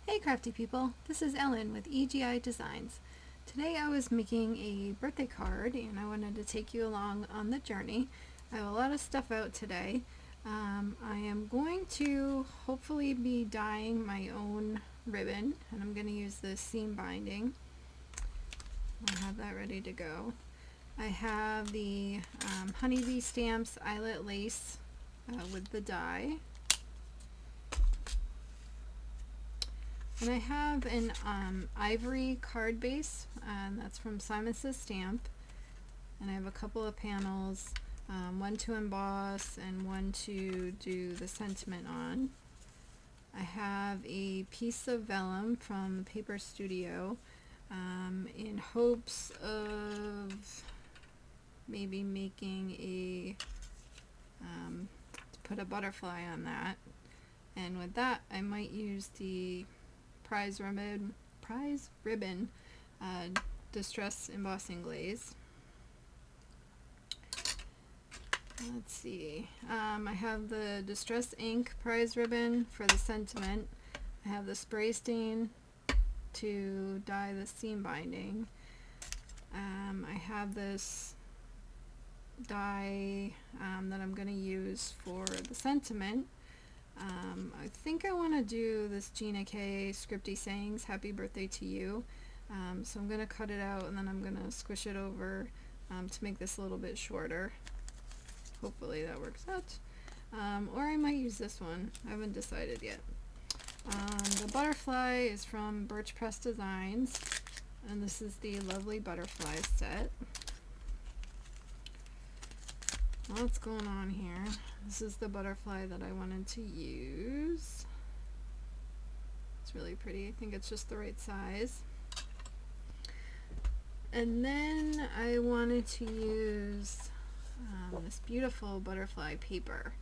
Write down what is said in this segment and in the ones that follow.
Hey crafty people, this is Ellen with EGI Designs. Today I was making a birthday card and I wanted to take you along on the journey. I have a lot of stuff out today. I am going to hopefully be dyeing my own ribbon, and I'm going to use the seam binding. I have that ready to go. I have the Honeybee Stamps Eyelet lace with the dye. And I have an Ivory card base, and that's from Simon Says Stamp. And I have a couple of panels, one to emboss and one to do the sentiment on. I have a piece of vellum from Paper Studio in hopes of maybe making a, to put a butterfly on that. And with that, I might use the prize ribbon distress embossing glaze. Let's see, I have the distress ink prize ribbon for the sentiment. I have the spray stain to dye the seam binding. I have this dye that I'm going to use for the sentiment. I think I want to do this Gina K Scripty sayings, happy birthday to you. So I'm going to cut it out and then I'm going to squish it over to make this a little bit shorter. Hopefully that works out. Or I might use this one. I haven't decided yet. The butterfly is from Birch Press Designs, and this is the lovely butterfly set. What's going on here? This is the butterfly that I wanted to use. It's really pretty. I think it's just the right size. And then I wanted to use this beautiful butterfly paper.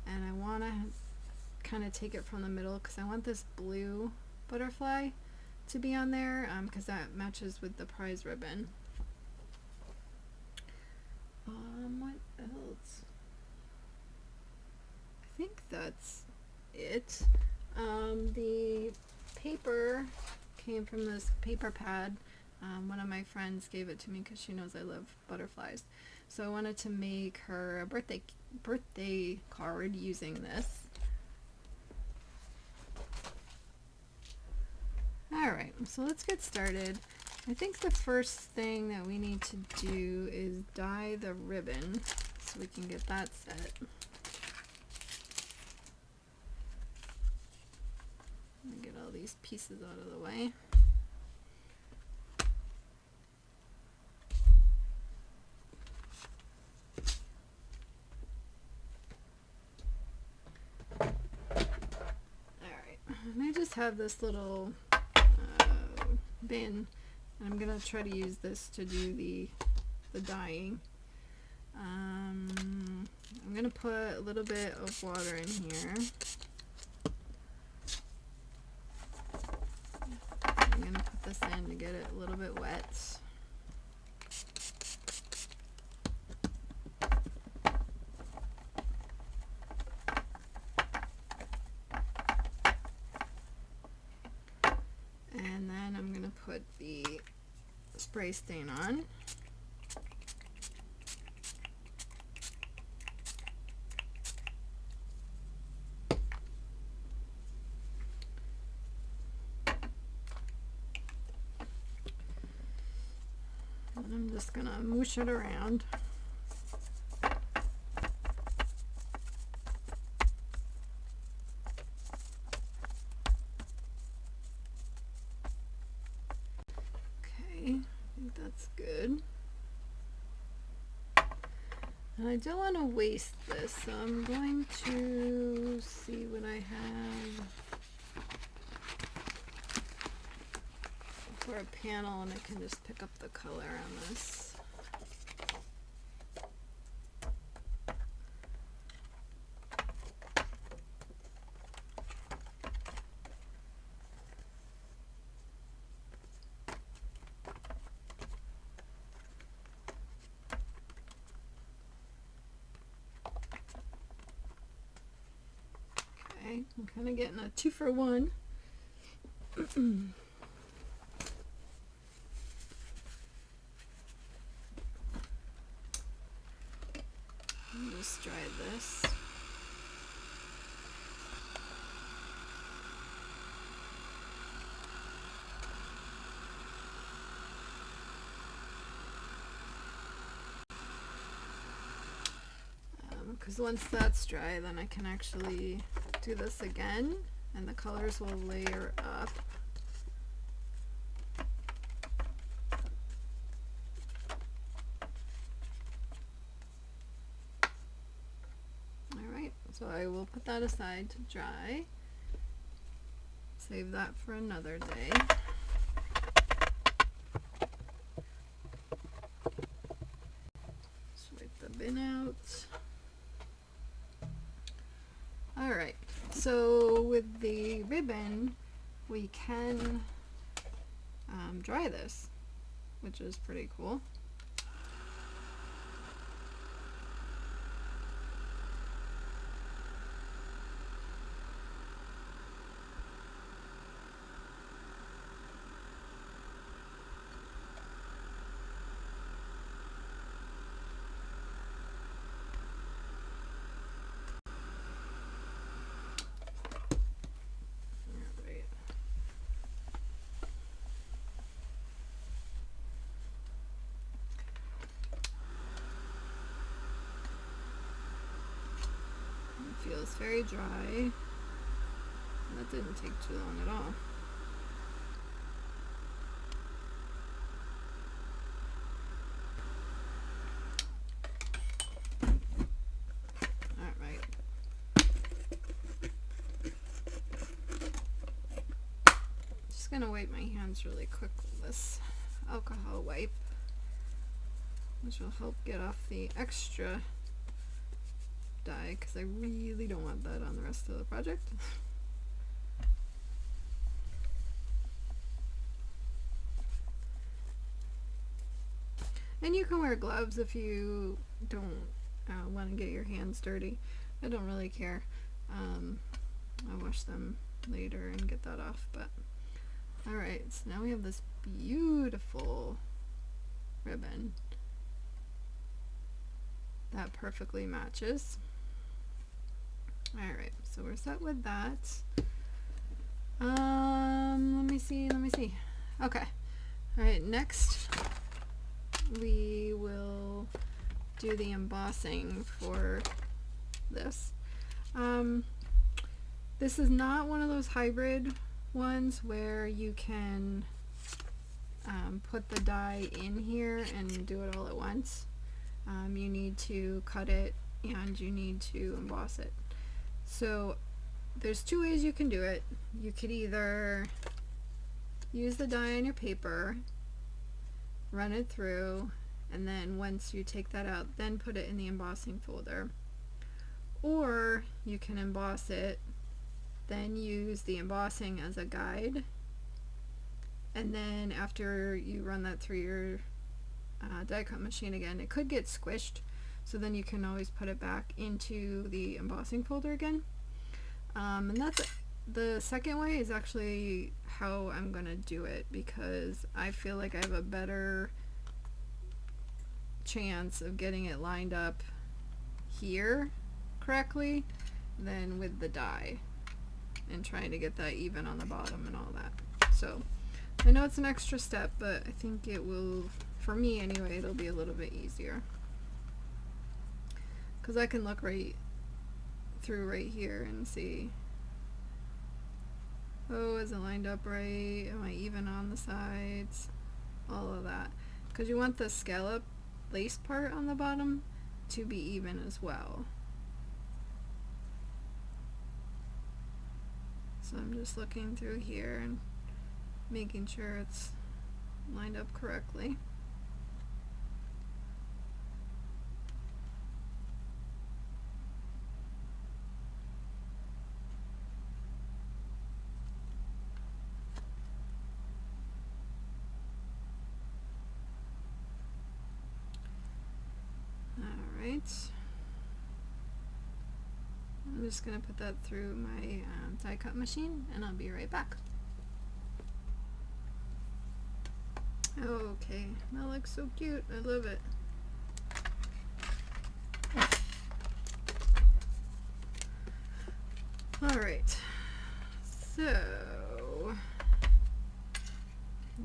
And I want to kind of take it from the middle because I want this blue butterfly to be on there because that matches with the prize ribbon. What else? I think that's it. The paper came from this paper pad. One of my friends gave it to me because she knows I love butterflies. So I wanted to make her a birthday card using this. Alright, so let's get started. I think the first thing that we need to do is dye the ribbon so we can get that set. Let me get all these pieces out of the way. Alright, and I just have this little bin. I'm gonna try to use this to do the dyeing. I'm gonna put a little bit of water in here. I'm gonna put this in to get it a little bit wet. And then I'm gonna put the spray stain on. And I'm just gonna moosh it around. That's good. And I don't want to waste this, so I'm going to see what I have for a panel, and I can just pick up the color on this. I'm kind of getting a 2-for-1. Just dry this. Because once that's dry, then I can actually do this again, and the colors will layer up. Alright, so I will put that aside to dry. Save that for another day. Swipe the bin out. Alright, so with the ribbon, we can dry this, which is pretty cool. Feels very dry. That didn't take too long at all. Alright. Just gonna wipe my hands really quick with this alcohol wipe, which will help get off the extra dye, because I really don't want that on the rest of the project. And you can wear gloves if you don't want to get your hands dirty. I don't really care. I'll wash them later and get that off. But alright, so now we have this beautiful ribbon that perfectly matches. Alright, so we're set with that. Let me see. Okay. Alright, next we will do the embossing for this. This is not one of those hybrid ones where you can put the dye in here and do it all at once. You need to cut it and you need to emboss it. So there's two ways you can do it. You could either use the dye on your paper, run it through, and then once you take that out, then put it in the embossing folder. Or you can emboss it, then use the embossing as a guide, and then after you run that through your die cut machine again, it could get squished, so then you can always put it back into the embossing folder again. And that's the second way is actually how I'm gonna do it, because I feel like I have a better chance of getting it lined up here correctly than with the dye and trying to get that even on the bottom and all that. So I know it's an extra step, but I think it will, for me anyway, it'll be a little bit easier, because I can look right through right here and see, oh, is it lined up right? Am I even on the sides? All of that. Because you want the scallop lace part on the bottom to be even as well. So I'm just looking through here and making sure it's lined up correctly. Alright, I'm just going to put that through my die cut machine and I'll be right back. Okay, that looks so cute. I love it. Alright, so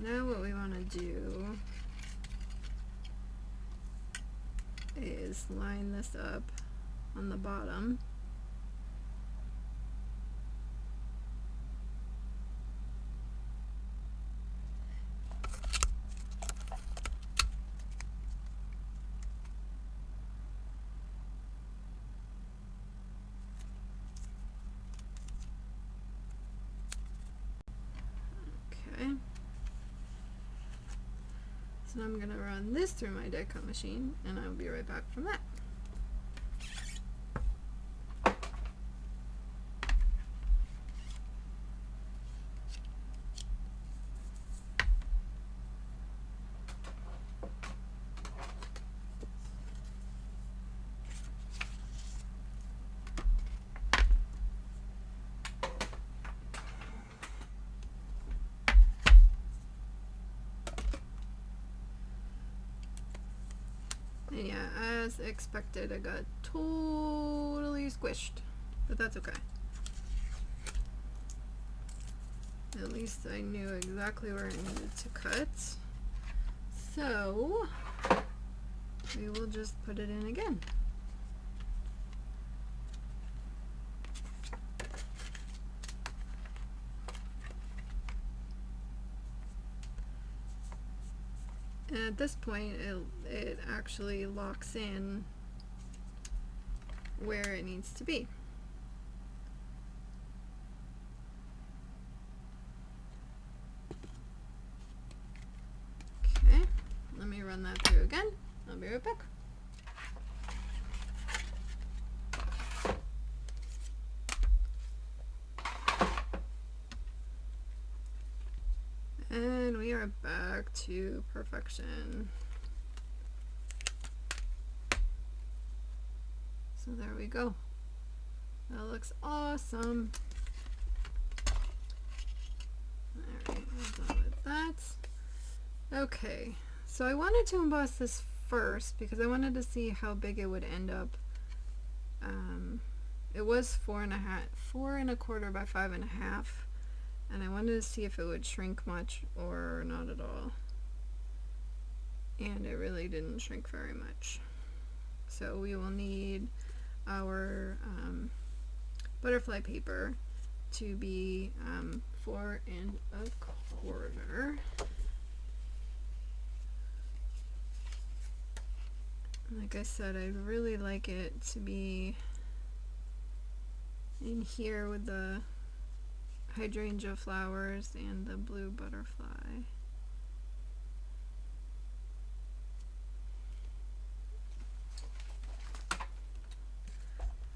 now what we want to do is line this up on the bottom. Okay. So I'm going to run this through my die cut machine, and I'll be right back from that. And yeah, as expected, I got totally squished, but that's okay. At least I knew exactly where I needed to cut. So we will just put it in again. And at this point, it actually locks in where it needs to be. Okay, let me run that through again. I'll be right back. And we are back to perfection. So there we go. That looks awesome. Alright, we're done with that. Okay, so I wanted to emboss this first because I wanted to see how big it would end up. It was 4.25 by 5.5. And I wanted to see if it would shrink much or not at all. And it really didn't shrink very much. So we will need our butterfly paper to be 4.25. Like I said, I'd really like it to be in here with the hydrangea flowers and the blue butterfly.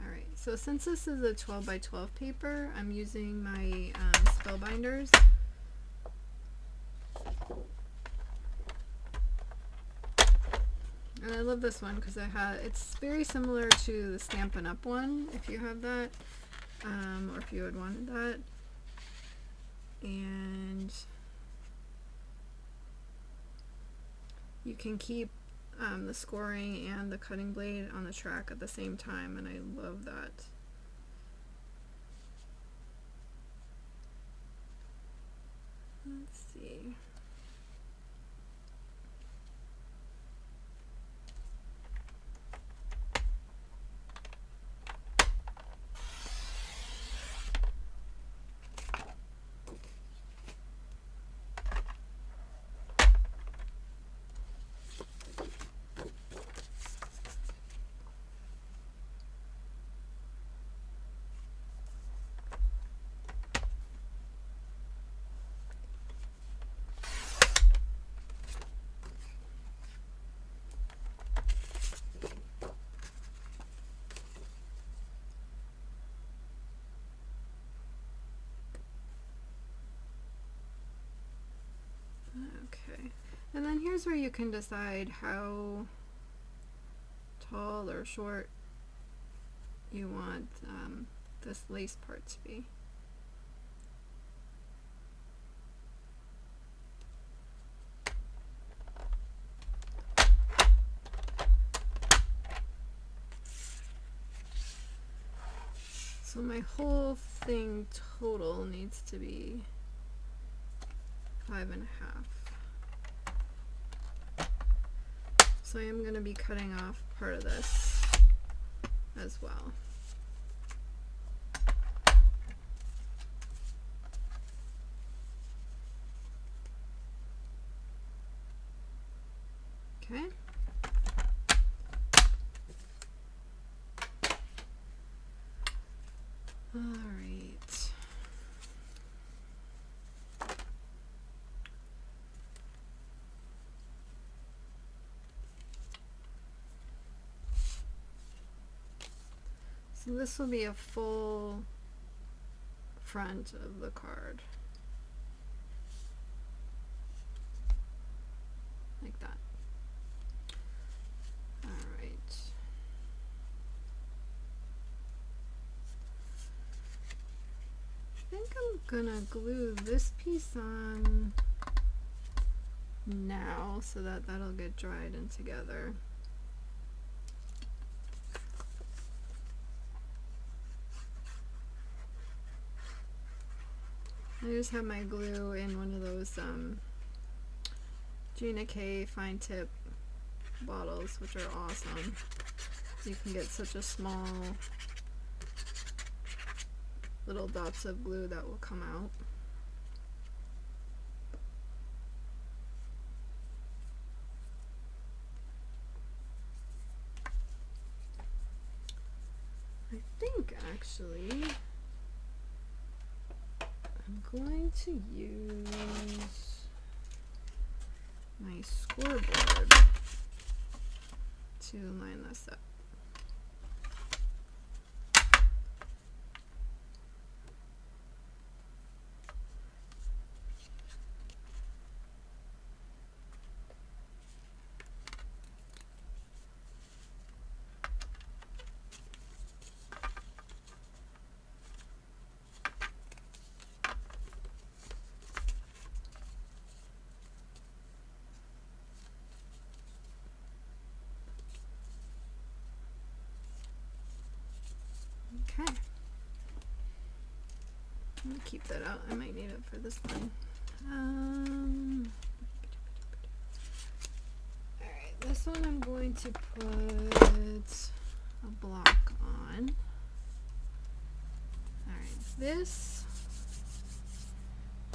Alright, so since this is a 12 by 12 paper, I'm using my Spellbinders. And I love this one because it's very similar to the Stampin' Up! One, if you have that, or if you had wanted that. And you can keep the scoring and the cutting blade on the track at the same time, and I love that. Let's see. Okay, and then here's where you can decide how tall or short you want this lace part to be. So my whole thing total needs to be 5.5. So I am going to be cutting off part of this as well. Okay. All right. So this will be a full front of the card. Like that. All right. I think I'm gonna glue this piece on now so that that'll get dried in together. I just have my glue in one of those Gina K fine tip bottles, which are awesome. You can get such a small little dots of glue that will come out. I think actually I'm going to use my scoreboard to line this up. Okay. I'm gonna keep that out. I might need it for this one. Alright, this one I'm going to put a block on. Alright, this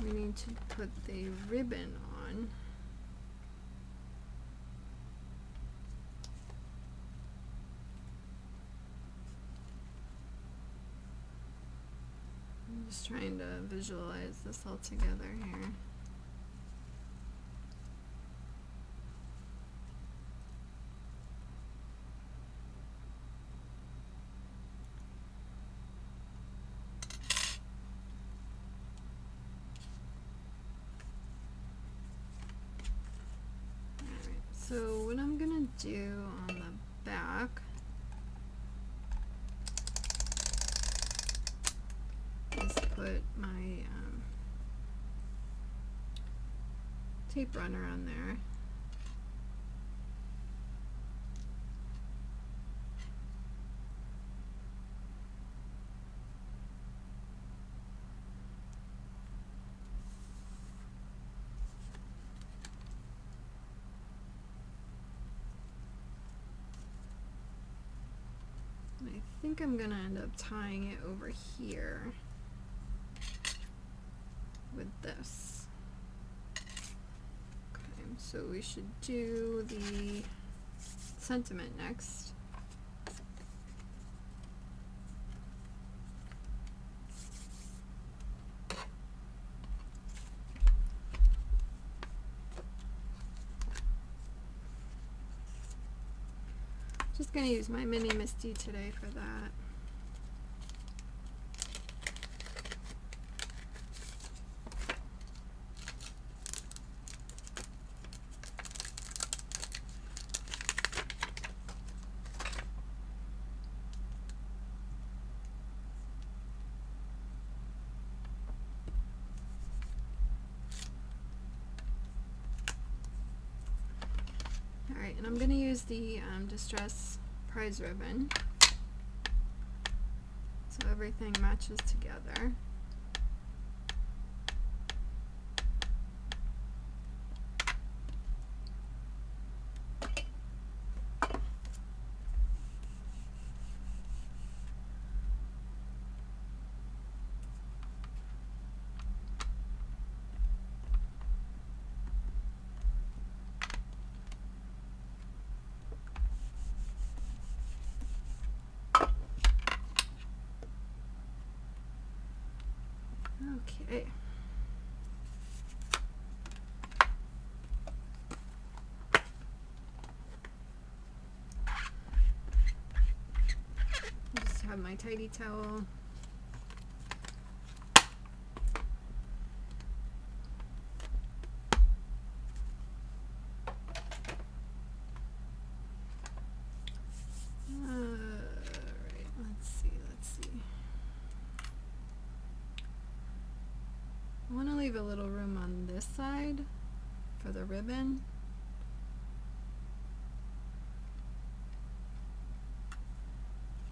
we need to put the ribbon on. I'm just trying to visualize this all together here. Alright, so what I'm gonna do on the back is put my tape runner on there. And I think I'm gonna end up tying it over here with this. Okay, so we should do the sentiment next. Just gonna use my mini Misti today for that. Alright, and I'm going to use the Distress Prize Ribbon. So everything matches together. Okay. Just have my tidy towel. I want to leave a little room on this side for the ribbon.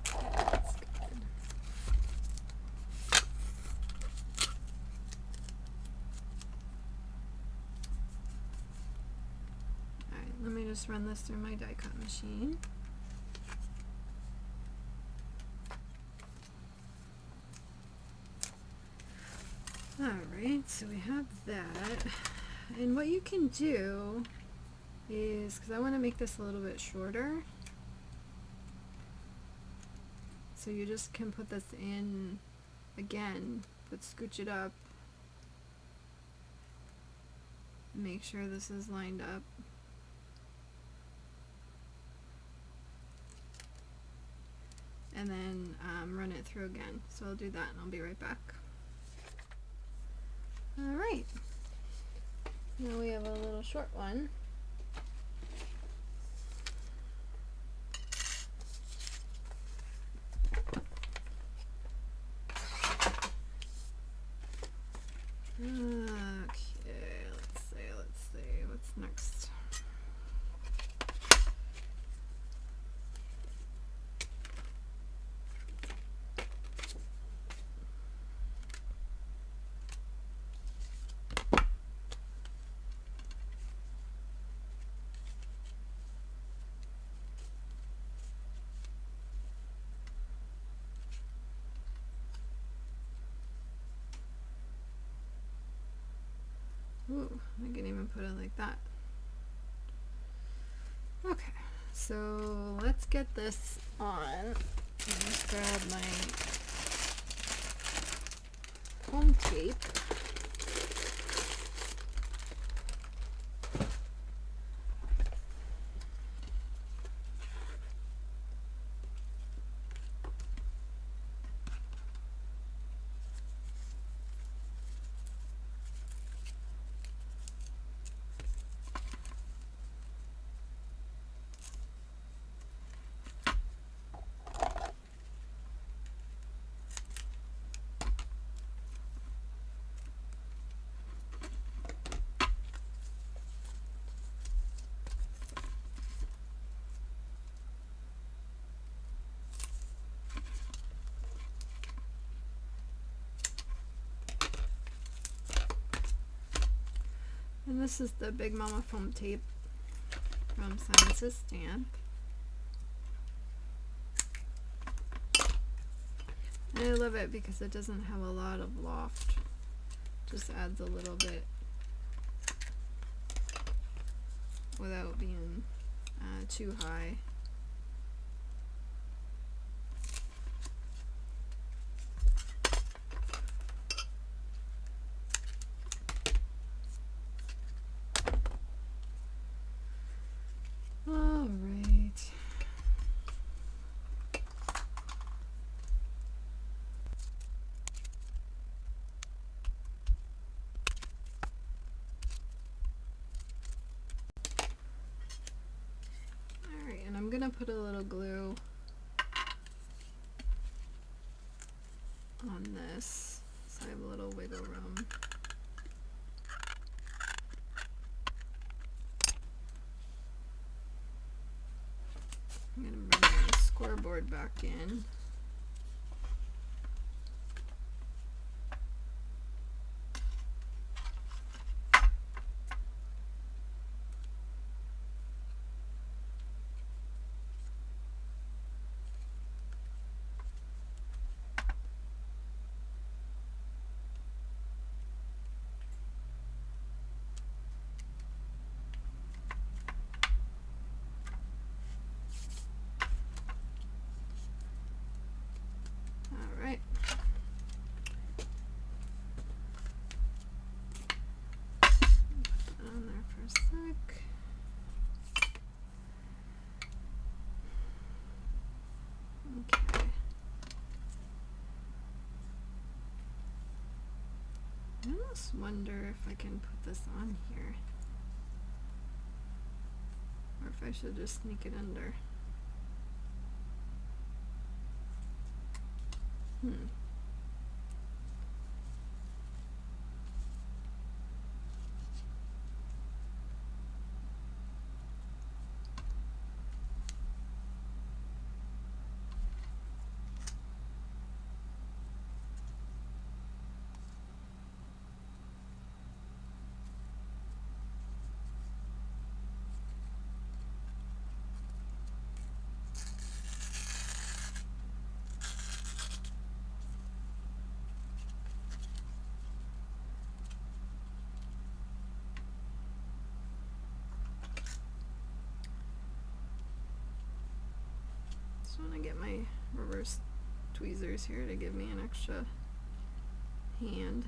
That's good. Alright, let me just run this through my die cut machine. Alright, so we have that, and what you can do is, because I want to make this a little bit shorter, so you just can put this in again, but scooch it up, make sure this is lined up. And then run it through again. So I'll do that and I'll be right back. Alright, now we have a little short one. Okay, let's see, what's next? Ooh, I can even put it like that. Okay, so let's get this on. Let's grab my foam tape. And this is the Big Mama foam tape from Science's Stamp. And I love it because it doesn't have a lot of loft. Just adds a little bit without being too high. I'm gonna put a little glue on this so I have a little wiggle room. I'm gonna bring my scoreboard back in. almost wonder if I can put this on here. Or if I should just sneak it under. Just want to get my reverse tweezers here to give me an extra hand.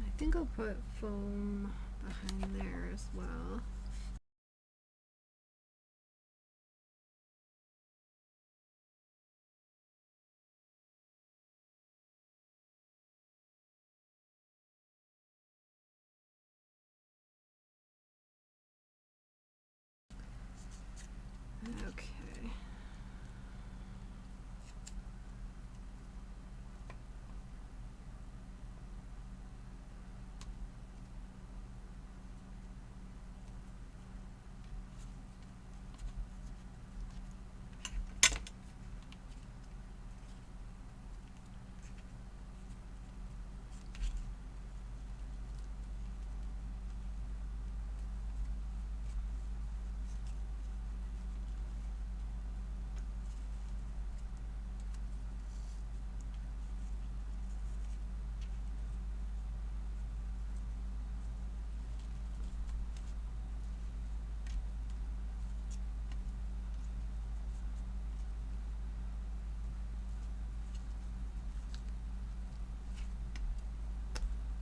I think I'll put foam behind there as well. Okay.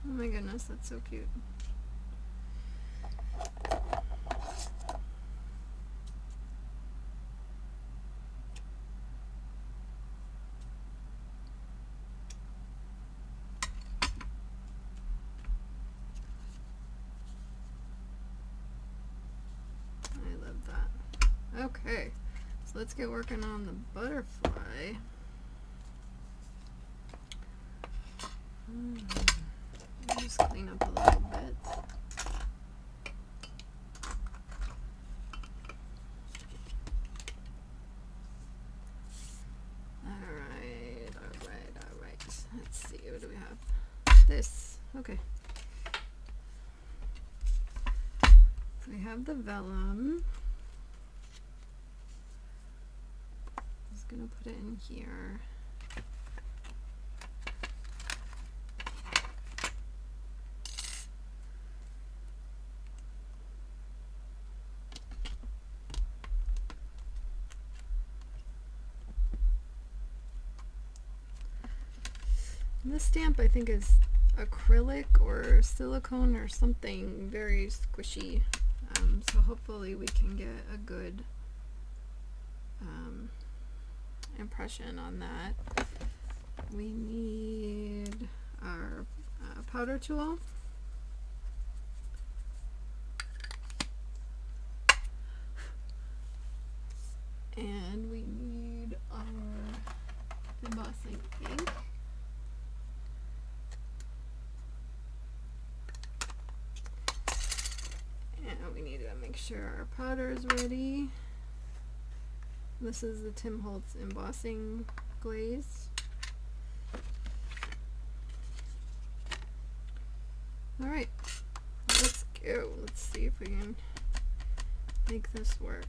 Oh my goodness, that's so cute. I love that. Okay, so let's get working on the butterfly. Just clean up a little bit. Alright. Let's see, what do we have? This. Okay. So we have the vellum. Just gonna put it in here. This stamp I think is acrylic or silicone or something very squishy, so hopefully we can get a good impression on that. We need our powder tool. And we need our embossing ink. We need to make sure our powder is ready. This is the Tim Holtz embossing glaze. Alright, let's go. Let's see if we can make this work.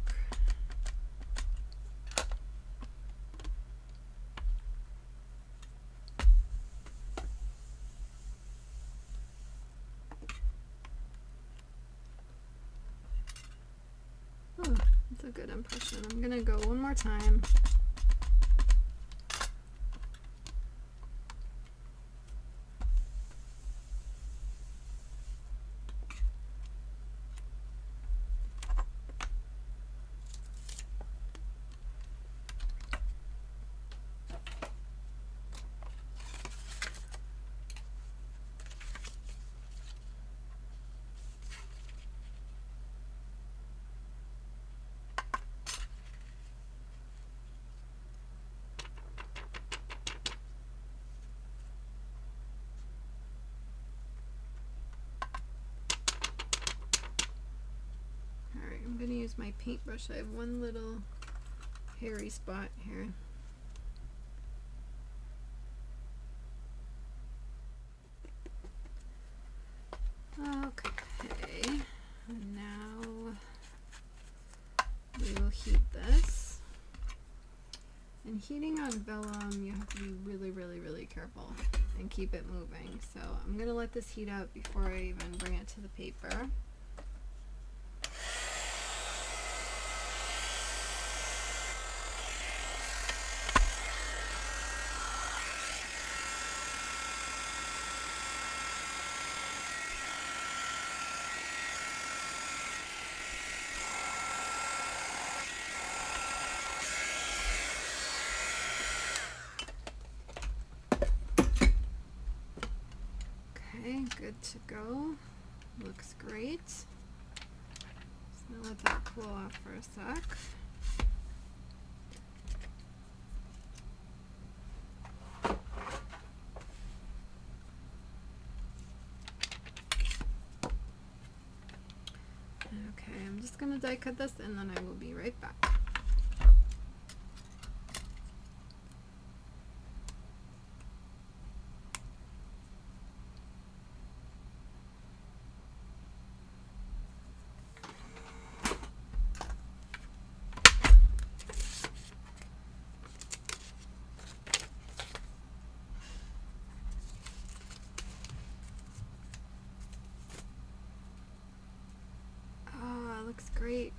That's a good impression. I'm gonna go one more time. I'm going to use my paintbrush. I have one little hairy spot here. Okay, and now we will heat this. And heating on vellum, you have to be really, really, really careful and keep it moving. So I'm going to let this heat up before I even bring it to the paper. Okay, good to go. Looks great. Just gonna let that cool off for a sec. Okay, I'm just gonna die cut this and then I will be right back. Looks great.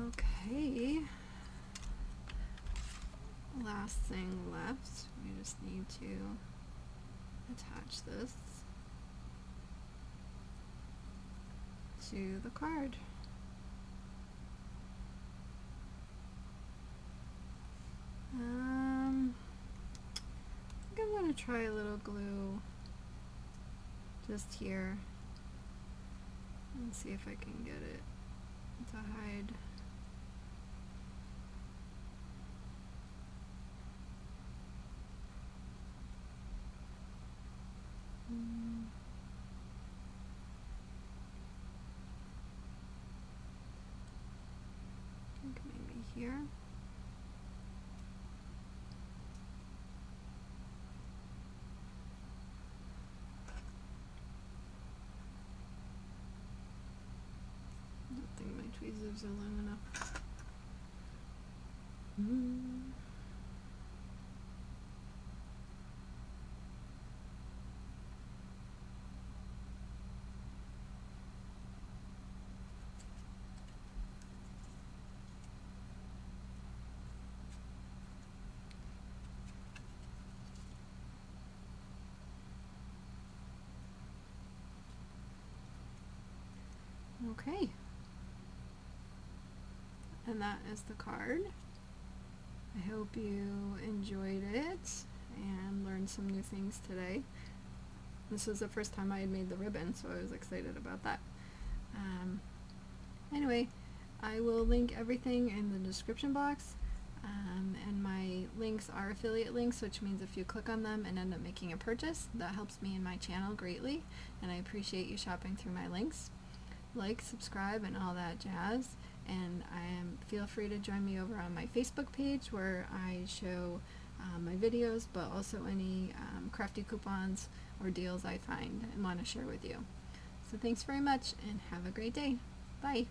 Okay. Last thing left. We just need to attach this to the card. I think I'm going to try a little glue just here and see if I can get it to hide. I think maybe here. I don't think my tweezers are long enough. Okay, and that is the card. I hope you enjoyed it and learned some new things today. This was the first time I had made the ribbon, so I was excited about that. Anyway, I will link everything in the description box, and my links are affiliate links, which means if you click on them and end up making a purchase, that helps me and my channel greatly, and I appreciate you shopping through my links. Like, subscribe, and all that jazz, and feel free to join me over on my Facebook page where I show my videos, but also any crafty coupons or deals I find and want to share with you. So thanks very much and have a great day. Bye.